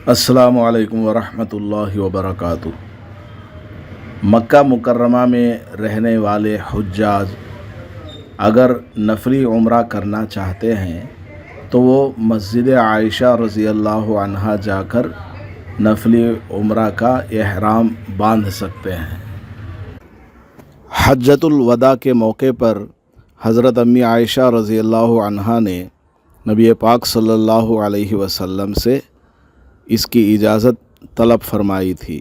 अस्सलामु अलैकुम वरहमतुल्लाहि वबरकातुह। मक्का मुकर्रमा में रहने वाले हुज्जाज अगर नफली उम्रा करना चाहते हैं तो वो मस्जिद आयशा रज़ी अल्लाह अन्हा जाकर नफली उम्रा का एहराम बांध सकते हैं। हज्जतुल वदा के मौके पर हज़रत अम्मी आयशा रज़ी अल्लाह अन्हा ने नबी पाक सल्लल्लाहु अलैहि वसल्लम से इसकी इजाज़त तलब फरमाई थी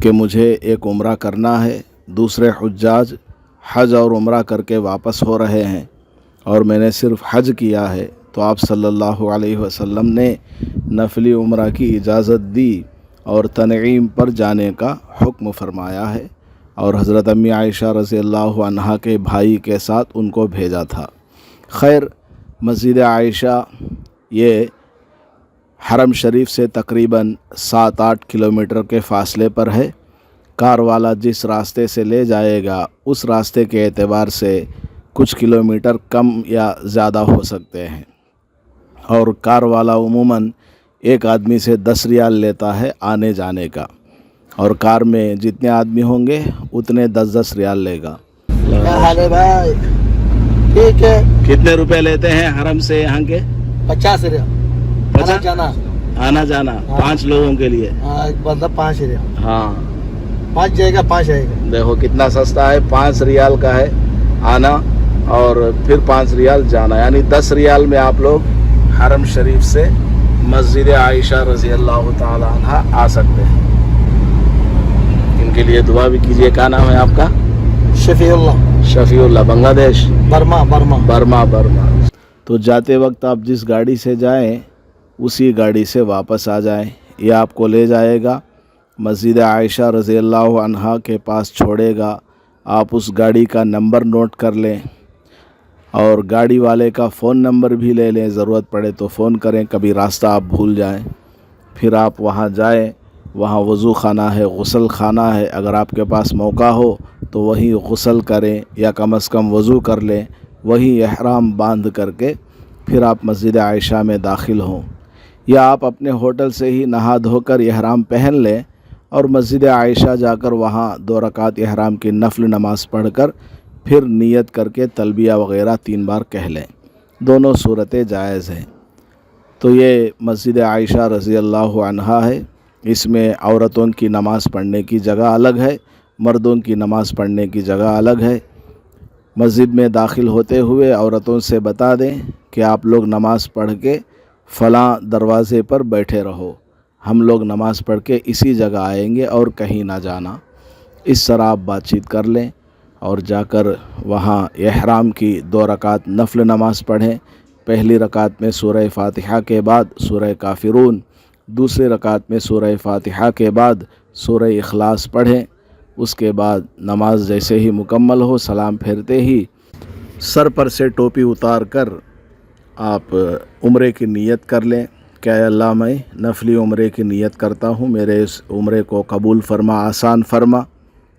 कि मुझे एक उम्रा करना है। दूसरे हुज्जाज हज और उम्रा करके वापस हो रहे हैं और मैंने सिर्फ़ हज किया है, तो आप सल्लल्लाहु अलैहि वसल्लम ने नफली उम्रा की इजाज़त दी और तनईम पर जाने का हुक्म फरमाया है और हज़रत अम्मी आयशा रज़ी अल्लाह अन्हा के भाई के साथ उनको भेजा था। खैर, मस्जिद आयशा ये हरम शरीफ से तकरीबन 7-8 किलोमीटर के फ़ासले पर है। कार वाला जिस रास्ते से ले जाएगा उस रास्ते के एतबार से कुछ किलोमीटर कम या ज़्यादा हो सकते हैं और कार वाला उमूमन एक आदमी से 10 रियाल लेता है आने जाने का, और कार में जितने आदमी होंगे उतने 10-10 रियाल लेगा। क्या हाल है भाई? ठीक है। कितने रुपए लेते हैं हरम से यहाँ के? 50 रियाल आना जाना। आना जाना हाँ। 5 लोगों के लिए। हाँ, एक बंदा 5 रियाल। हाँ, 5 जाएगा 5 आएगा। देखो कितना सस्ता है। 5 रियाल का है आना और फिर 5 रियाल जाना, यानी 10 रियाल में आप लोग हरम शरीफ से मस्जिद आयशा रज़ी अल्लाह ताला अन्हा आ सकते हैं। इनके लिए दुआ भी कीजिए। क्या नाम है आपका? शफीउल्लाह। शफीउल्लाह, बांग्लादेश? बर्मा। तो जाते वक्त आप जिस गाड़ी से जाएं उसी गाड़ी से वापस आ जाएं। ये आपको ले जाएगा, मस्जिद आयशा रज़ी अल्लाह अन्हा के पास छोड़ेगा। आप उस गाड़ी का नंबर नोट कर लें और गाड़ी वाले का फ़ोन नंबर भी ले लें, ज़रूरत पड़े तो फ़ोन करें, कभी रास्ता आप भूल जाएं। फिर आप वहाँ जाएं, वहाँ वज़ू खाना है, गुस्ल खाना है। अगर आपके पास मौका हो तो वहीं गुस्ल करें या कम से कम वज़ू कर लें, वहीं एहराम बांध करके फिर आप मस्जिद आयशा में दाखिल हों, या आप अपने होटल से ही नहा धोकर एहराम पहन लें और मस्जिद आयशा जाकर वहाँ 2 रकात एहराम की नफल नमाज़ पढ़कर फिर नियत करके तलबिया वग़ैरह 3 बार कह लें। दोनों सूरतें जायज़ हैं। तो ये मस्जिद आयशा रज़ी अल्लाह अन्हा है। इसमें औरतों की नमाज़ पढ़ने की जगह अलग है, मर्दों की नमाज़ पढ़ने की जगह अलग है। मस्जिद में दाखिल होते हुए औरतों से बता दें कि आप लोग नमाज़ पढ़ के फ़लाँ दरवाज़े पर बैठे रहो, हम लोग नमाज़ पढ़ के इसी जगह आएंगे और कहीं ना जाना। इस तरह आप बातचीत कर लें और जाकर वहाँ एहराम की 2 रकात नफल नमाज़ पढ़ें। पहली रकात में सूरह फ़ातिहा के बाद सूरह काफ़िरून, दूसरी रकात में सूरह फ़ातिहा के बाद सूरह इखलास पढ़ें। उसके बाद नमाज जैसे ही मुकम्मल हो, सलाम फेरते ही सर पर से टोपी उतार कर आप उम्रे की नियत कर लें। क्या अल्लाह, मैं नफली उम्रे की नियत करता हूँ, मेरे इस उम्रे को कबूल फरमा, आसान फरमा।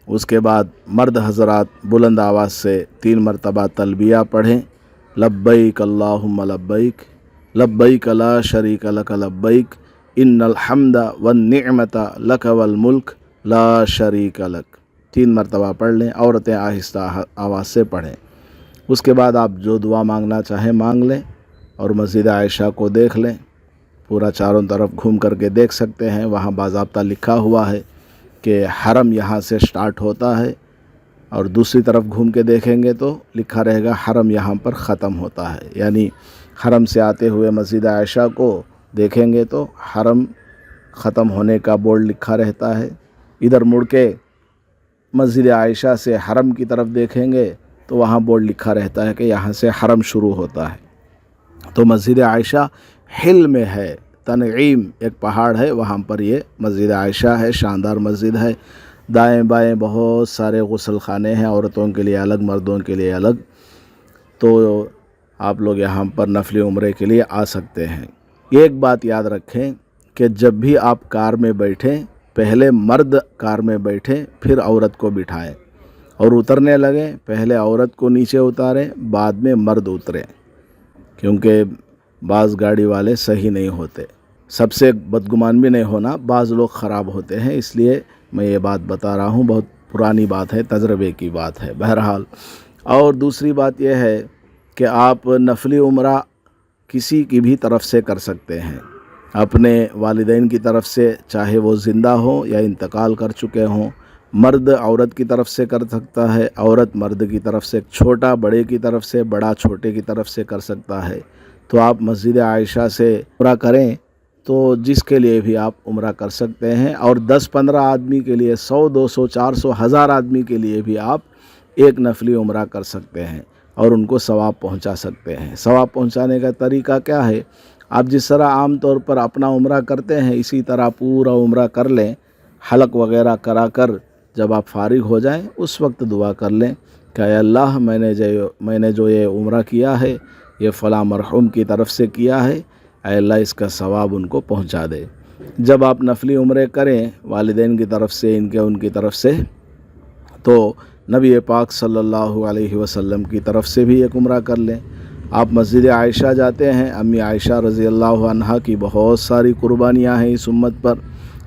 उसके बाद मर्द हज़रात बुलंद आवाज़ से 3 मरतबा तलबिया पढ़ें। लब्बैक अल्लाहुम्मा लब्बैक, लब्बैक ला शरीक लक लब्बैक, इन्नल हम्दा वन निअमता लक वल मुल्क ला शरीक लक। 3 मरतबा पढ़ लें। औरतें आहिस्ता आवाज़ से पढ़ें। उसके बाद आप जो दुआ मांगना चाहें मांग लें और मस्जिद आयशा को देख लें। पूरा चारों तरफ घूम करके देख सकते हैं। वहाँ बाज़ाब्ता लिखा हुआ है कि हरम यहाँ से स्टार्ट होता है, और दूसरी तरफ घूम के देखेंगे तो लिखा रहेगा हरम यहाँ पर ख़त्म होता है। यानी हरम से आते हुए मस्जिद आयशा को देखेंगे तो हरम ख़त्म होने का बोर्ड लिखा रहता है। इधर मुड़ के मस्जिद आयशा से हरम की तरफ देखेंगे तो वहाँ बोर्ड लिखा रहता है कि यहाँ से हरम शुरू होता है। तो मस्जिद आयशा हिल में है, तनईम एक पहाड़ है, वहाँ पर ये मस्जिद आयशा है। शानदार मस्जिद है। दाएं बाएं बहुत सारे गुस्ल खाने हैं, औरतों के लिए अलग, मर्दों के लिए अलग। तो आप लोग यहाँ पर नफली उम्रे के लिए आ सकते हैं। एक बात याद रखें कि जब भी आप कार में बैठें, पहले मर्द कार में बैठें, फिर औरत को बिठाएं, और उतरने लगें पहले औरत को नीचे उतारें, बाद में मर्द उतरें, क्योंकि बाज़ गाड़ी वाले सही नहीं होते। سب سے بدگمان بھی نہیں ہونا، بعض لوگ خراب ہوتے ہیں، اس لیے میں یہ بات بتا رہا ہوں، بہت پرانی بات ہے، تجربے کی بات ہے بہرحال۔ اور دوسری بات یہ ہے کہ آپ نفلی عمرہ کسی کی بھی طرف سے کر سکتے ہیں، اپنے والدین کی طرف سے، چاہے وہ زندہ ہوں یا انتقال کر چکے ہوں۔ مرد عورت کی طرف سے کر سکتا ہے، عورت مرد کی طرف سے، چھوٹا بڑے کی طرف سے، بڑا چھوٹے کی طرف سے کر سکتا ہے۔ تو آپ مسجد عائشہ سے عمرہ کریں تو جس کے لیے بھی آپ عمرہ کر سکتے ہیں، اور 10-15 آدمی کے لیے، 100 200 400 1000 آدمی کے لیے بھی آپ ایک نفلی عمرہ کر سکتے ہیں اور ان کو ثواب پہنچا سکتے ہیں۔ ثواب پہنچانے کا طریقہ کیا ہے؟ آپ جس طرح عام طور پر اپنا عمرہ کرتے ہیں اسی طرح پورا عمرہ کر لیں، حلق وغیرہ کرا کر جب آپ فارغ ہو جائیں اس وقت دعا کر لیں کہ اے اللہ میں نے جو یہ عمرہ کیا ہے یہ فلاں مرحوم کی طرف سے کیا ہے، اے اللہ اس کا ثواب ان کو پہنچا دے۔ جب آپ نفلی عمرے کریں والدین کی طرف سے، ان کی طرف سے، تو نبی پاک صلی اللہ علیہ وسلم کی طرف سے بھی ایک عمرہ کر لیں۔ آپ مسجد عائشہ جاتے ہیں، امی عائشہ رضی اللہ عنہا کی بہت ساری قربانیاں ہیں اس امت پر،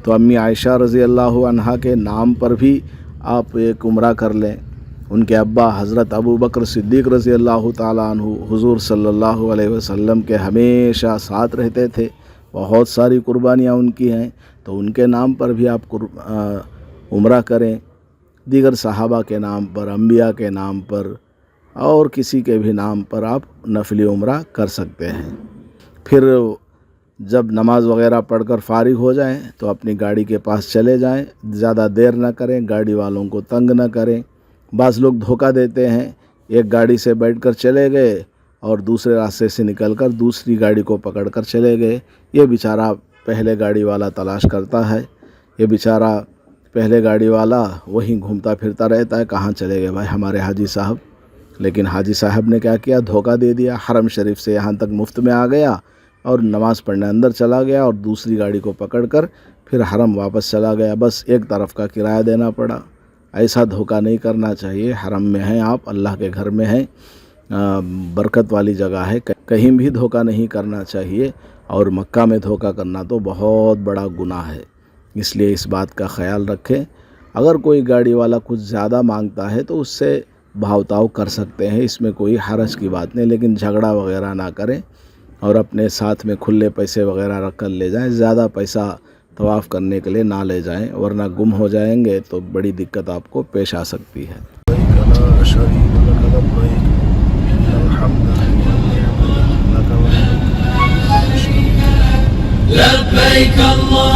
تو امی عائشہ رضی اللہ عنہا کے نام پر بھی آپ ایک عمرہ کر لیں۔ ان کے ابا حضرت ابو بکر صدیق رضی اللہ تعالیٰ عنہ حضور صلی اللہ علیہ وسلم کے ہمیشہ ساتھ رہتے تھے، بہت ساری قربانیاں ان کی ہیں، تو ان کے نام پر بھی آپ عمرہ کریں۔ دیگر صحابہ کے نام پر، انبیاء کے نام پر، اور کسی کے بھی نام پر آپ نفلی عمرہ کر سکتے ہیں۔ پھر جب نماز وغیرہ پڑھ کر فارغ ہو جائیں تو اپنی گاڑی کے پاس چلے جائیں، زیادہ دیر نہ کریں، گاڑی والوں کو تنگ نہ کریں۔ بعض لوگ دھوکہ دیتے ہیں، ایک گاڑی سے بیٹھ کر چلے گئے اور دوسرے راستے سے نکل کر دوسری گاڑی کو پکڑ کر چلے گئے۔ یہ بیچارہ پہلے گاڑی والا تلاش کرتا ہے، یہ بیچارہ پہلے گاڑی والا وہیں گھومتا پھرتا رہتا ہے، کہاں چلے گئے بھائی ہمارے حاجی صاحب؟ لیکن حاجی صاحب نے کیا کیا؟ دھوکہ دے دیا، حرم شریف سے یہاں تک مفت میں آ گیا اور نماز پڑھنے اندر چلا گیا اور دوسری گاڑی کو پکڑ کر پھر حرم واپس چلا گیا، بس ایک طرف کا کرایہ دینا پڑا۔ ایسا دھوکہ نہیں کرنا چاہیے۔ حرم میں ہیں آپ، اللہ کے گھر میں ہیں، برکت والی جگہ ہے، کہیں بھی دھوکہ نہیں کرنا چاہیے، اور مکہ میں دھوکہ کرنا تو بہت بڑا گناہ ہے، اس لیے اس بات کا خیال رکھیں۔ اگر کوئی گاڑی والا کچھ زیادہ مانگتا ہے تو اس سے بھاؤ تاؤ کر سکتے ہیں، اس میں کوئی حرج کی بات نہیں، لیکن جھگڑا وغیرہ نہ کریں اور اپنے ساتھ میں کھلے پیسے وغیرہ رکھ کر لے جائیں۔ زیادہ پیسہ طواف کرنے کے لیے نہ لے جائیں، ورنہ گم ہو جائیں گے تو بڑی دقت آپ کو پیش آ سکتی ہے۔ لا شريك لك لبيك إن الحمد والنعمة لك والملك لا شريك لك لبيك اللهم